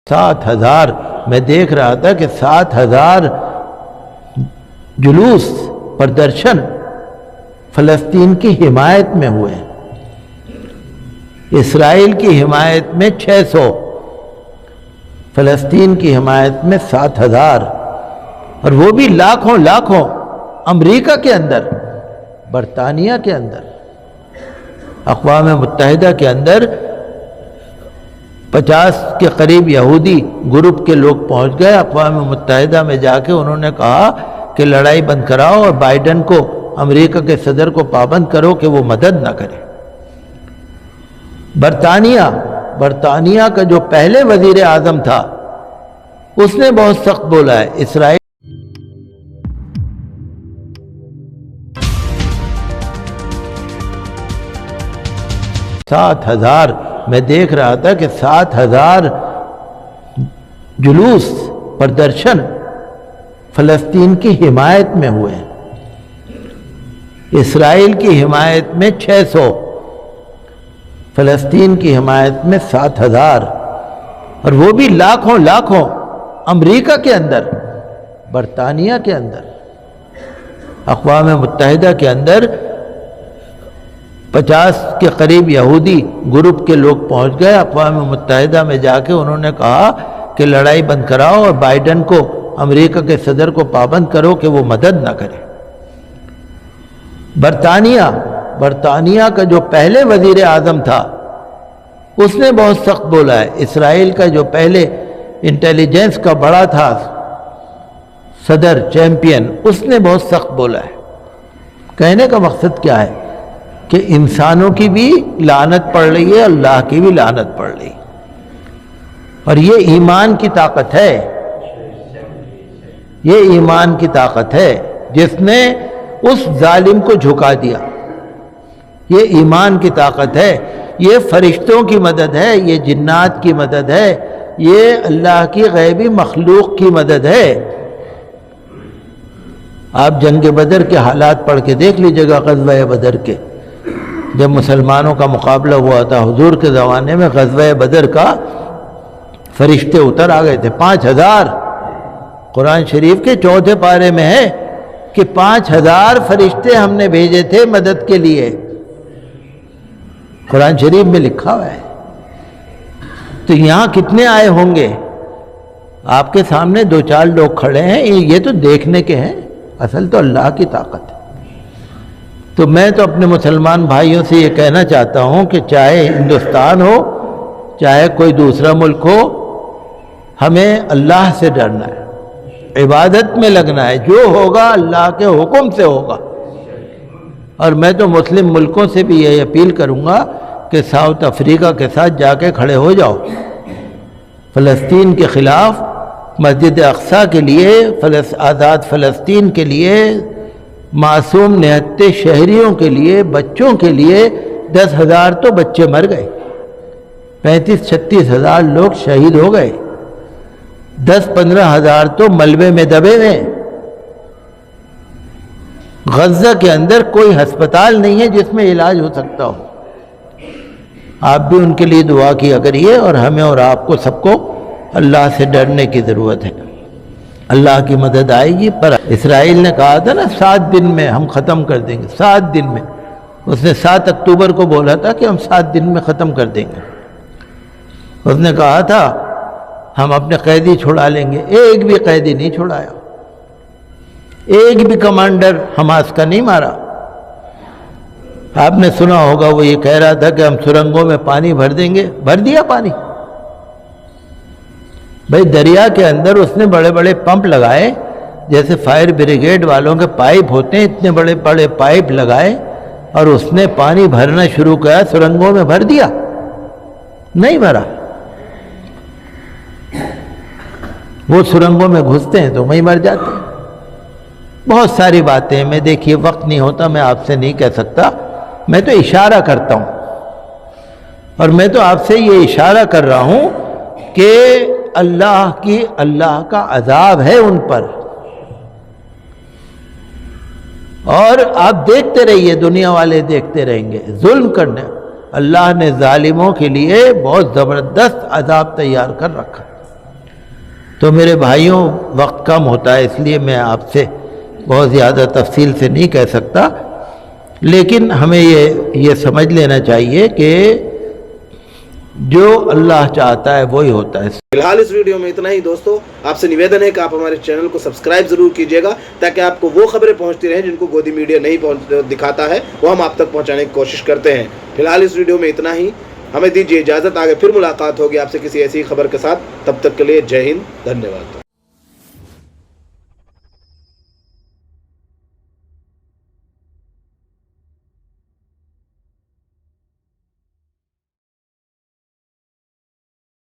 7,000 میں دیکھ رہا تھا کہ 7,000 جلوس پردرشن فلسطین کی حمایت میں ہوئے، اسرائیل کی حمایت میں 600، فلسطین کی حمایت میں 7,000، اور وہ بھی لاکھوں لاکھوں امریکہ کے اندر، برطانیہ کے اندر، اقوام متحدہ کے اندر 50 کے قریب یہودی گروپ کے لوگ پہنچ گئے اقوام متحدہ میں جا کے انہوں نے کہا کہ لڑائی بند کراؤ اور بائیڈن کو، امریکہ کے صدر کو پابند کرو کہ وہ مدد نہ کرے۔ برطانیہ کا جو پہلے وزیر اعظم تھا اس نے بہت سخت بولا ہے اسرائیل 7,000 میں دیکھ رہا تھا کہ 7,000 جلوس پردرشن فلسطین کی حمایت میں ہوئے، اسرائیل کی حمایت میں 600، فلسطین کی حمایت میں 7,000، اور وہ بھی لاکھوں لاکھوں امریکہ کے اندر، برطانیہ کے اندر، اقوام متحدہ کے اندر 50 کے قریب یہودی گروپ کے لوگ پہنچ گئے اقوام متحدہ میں جا کے انہوں نے کہا کہ لڑائی بند کراؤ اور بائیڈن کو، امریکہ کے صدر کو پابند کرو کہ وہ مدد نہ کرے۔ برطانیہ کا جو پہلے وزیر اعظم تھا اس نے بہت سخت بولا ہے اسرائیل کا جو پہلے انٹیلیجنس کا بڑا تھا صدر چیمپئن، اس نے بہت سخت بولا ہے۔ کہنے کا مقصد کیا ہے کہ انسانوں کی بھی لعنت پڑ رہی ہے، اللہ کی بھی لعنت پڑ رہی ہے، اور یہ ایمان کی طاقت ہے، یہ ایمان کی طاقت ہے جس نے اس ظالم کو جھکا دیا، یہ ایمان کی طاقت ہے، یہ فرشتوں کی مدد ہے، یہ جنات کی مدد ہے، یہ اللہ کی غیبی مخلوق کی مدد ہے۔ آپ جنگ بدر کے حالات پڑھ کے دیکھ لیجئے گا، غزوہ بدر کے، جب مسلمانوں کا مقابلہ ہوا تھا حضور کے زمانے میں، غزوہ بدر کا فرشتے اتر آ گئے تھے 5,000، قرآن شریف کے 4 پارے میں ہے کہ 5,000 فرشتے ہم نے بھیجے تھے مدد کے لیے، قرآن شریف میں لکھا ہوا ہے۔ تو یہاں کتنے آئے ہوں گے؟ آپ کے سامنے 2-4 لوگ کھڑے ہیں، یہ تو دیکھنے کے ہیں، اصل تو اللہ کی طاقت ہے۔ تو میں تو اپنے مسلمان بھائیوں سے یہ کہنا چاہتا ہوں کہ چاہے ہندوستان ہو چاہے کوئی دوسرا ملک ہو، ہمیں اللہ سے ڈرنا ہے، عبادت میں لگنا ہے، جو ہوگا اللہ کے حکم سے ہوگا۔ اور میں تو مسلم ملکوں سے بھی یہ اپیل کروں گا کہ ساؤتھ افریقہ کے ساتھ جا کے کھڑے ہو جاؤ، فلسطین کے خلاف، مسجد اقصیٰ کے لیے، آزاد فلسطین کے لیے، معصوم نہتے شہریوں کے لیے، بچوں کے لیے۔ 10,000 تو بچے مر گئے، 35-36 ہزار لوگ شہید ہو گئے، 10-15 ہزار تو ملبے میں دبے ہوئے۔ غزہ کے اندر کوئی ہسپتال نہیں ہے جس میں علاج ہو سکتا ہو۔ آپ بھی ان کے لیے دعا کیا کریے، اور ہمیں اور آپ کو سب کو اللہ سے ڈرنے کی ضرورت ہے، اللہ کی مدد آئے گی۔ پر اسرائیل نے کہا تھا نا 7 دن میں ہم ختم کر دیں گے، 7 دن میں، اس نے 7 اکتوبر کو بولا تھا کہ ہم 7 دن میں ختم کر دیں گے۔ اس نے کہا تھا ہم اپنے قیدی چھڑا لیں گے، ایک بھی قیدی نہیں چھڑایا، ایک بھی کمانڈر حماس کا نہیں مارا۔ آپ نے سنا ہوگا وہ یہ کہہ رہا تھا کہ ہم سرنگوں میں پانی بھر دیں گے، بھر دیا پانی۔ بھئی دریا کے اندر اس نے بڑے بڑے پمپ لگائے، جیسے فائر بریگیڈ والوں کے پائپ ہوتے ہیں، اتنے بڑے بڑے پائپ لگائے، اور اس نے پانی بھرنا شروع کیا، سرنگوں میں بھر دیا، نہیں بھرا۔ وہ سرنگوں میں گھستے ہیں تو وہیں مر جاتے ہیں۔ بہت ساری باتیں، میں دیکھیے وقت نہیں ہوتا، میں آپ سے نہیں کہہ سکتا، میں تو اشارہ کرتا ہوں، اور میں تو آپ سے یہ اشارہ کر رہا ہوں کہ اللہ کا عذاب ہے ان پر، اور آپ دیکھتے رہیے، دنیا والے دیکھتے رہیں گے ظلم کرنے۔ اللہ نے ظالموں کے لیے بہت زبردست عذاب تیار کر رکھا ہے۔ تو میرے بھائیوں وقت کم ہوتا ہے، اس لیے میں آپ سے بہت زیادہ تفصیل سے نہیں کہہ سکتا، لیکن ہمیں یہ سمجھ لینا چاہیے کہ جو اللہ چاہتا ہے وہی ہوتا ہے۔ فی الحال اس ویڈیو میں اتنا ہی دوستو، آپ سے نویدن ہے کہ آپ ہمارے چینل کو سبسکرائب ضرور کیجئے گا تاکہ آپ کو وہ خبریں پہنچتی رہیں جن کو گودی میڈیا نہیں دکھاتا ہے، وہ ہم آپ تک پہنچانے کی کوشش کرتے ہیں۔ فی الحال اس ویڈیو میں اتنا ہی، ہمیں دیجیے اجازت، آگے پھر ملاقات ہوگی آپ سے کسی ایسی خبر کے ساتھ۔ تب تک کے لیے جے ہند، دھنیہ واد۔